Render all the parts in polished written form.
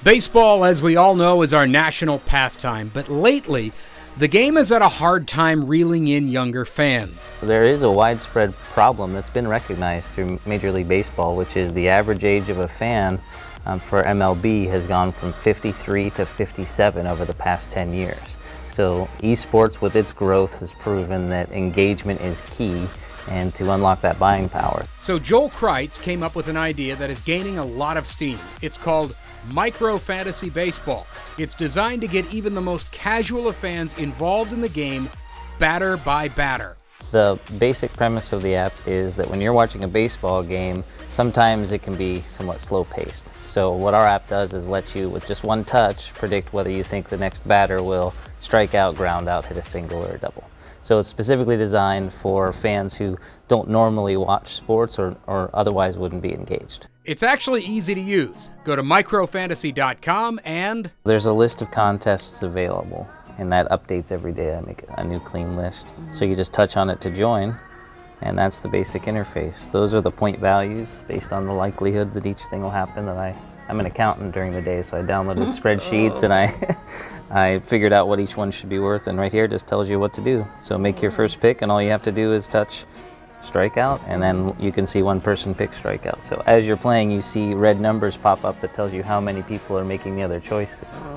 Baseball, as we all know, is our national pastime, but lately, the game has had a hard time reeling in younger fans. There is a widespread problem that's been recognized through Major League Baseball, which is the average age of a fan for MLB has gone from 53 to 57 over the past 10 years. So esports with its growth has proven that engagement is key and to unlock that buying power. So Joel Kreitz came up with an idea that is gaining a lot of steam. It's called Micro Fantasy Baseball. It's designed to get even the most casual of fans involved in the game, batter by batter. The basic premise of the app is that when you're watching a baseball game, sometimes it can be somewhat slow-paced. So what our app does is let you, with just one touch, predict whether you think the next batter will strike out, ground out, hit a single or a double. So it's specifically designed for fans who don't normally watch sports or otherwise wouldn't be engaged. It's actually easy to use. Go to microfantasy.com and there's a list of contests available, and that updates every day. I make a new clean list. So you just touch on it to join, and that's the basic interface. Those are the point values based on the likelihood that each thing will happen. That I'm an accountant during the day, so I downloaded spreadsheets and I figured out what each one should be worth, and right here it just tells you what to do. So make your first pick, and all you have to do is touch strikeout, and then you can see one person pick strikeout. So as you're playing, you see red numbers pop up that tells you how many people are making the other choices.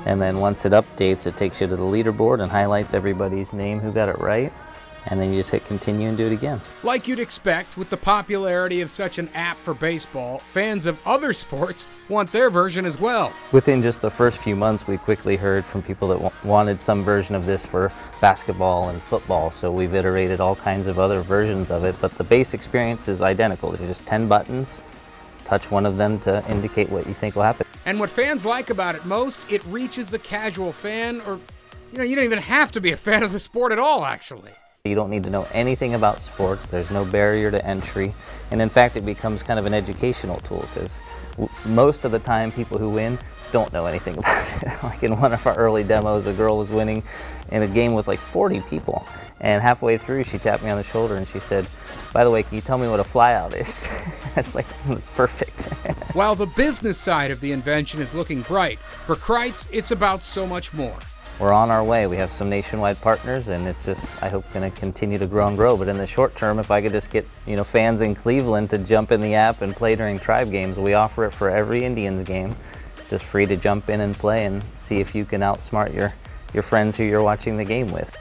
And then once it updates, it takes you to the leaderboard and highlights everybody's name who got it right. And then you just hit continue and do it again. Like you'd expect, with the popularity of such an app for baseball, fans of other sports want their version as well. Within just the first few months, we quickly heard from people that wanted some version of this for basketball and football, so we've iterated all kinds of other versions of it, but the base experience is identical. There's just 10 buttons. Touch one of them to indicate what you think will happen. And what fans like about it most, it reaches the casual fan, or you don't even have to be a fan of the sport at all, actually. You don't need to know anything about sports. There's no barrier to entry. And in fact, it becomes kind of an educational tool because most of the time people who win don't know anything about it. Like in one of our early demos, a girl was winning in a game with like 40 people. And halfway through, she tapped me on the shoulder and she said, "By the way, can you tell me what a flyout is?" That's like, that's perfect. While the business side of the invention is looking bright, for Kreitz, it's about so much more. We're on our way. We have some nationwide partners, and it's just, I hope, going to continue to grow and grow. But in the short term, if I could just get fans in Cleveland to jump in the app and play during Tribe games, we offer it for every Indians game. It's just free to jump in and play and see if you can outsmart your friends who you're watching the game with.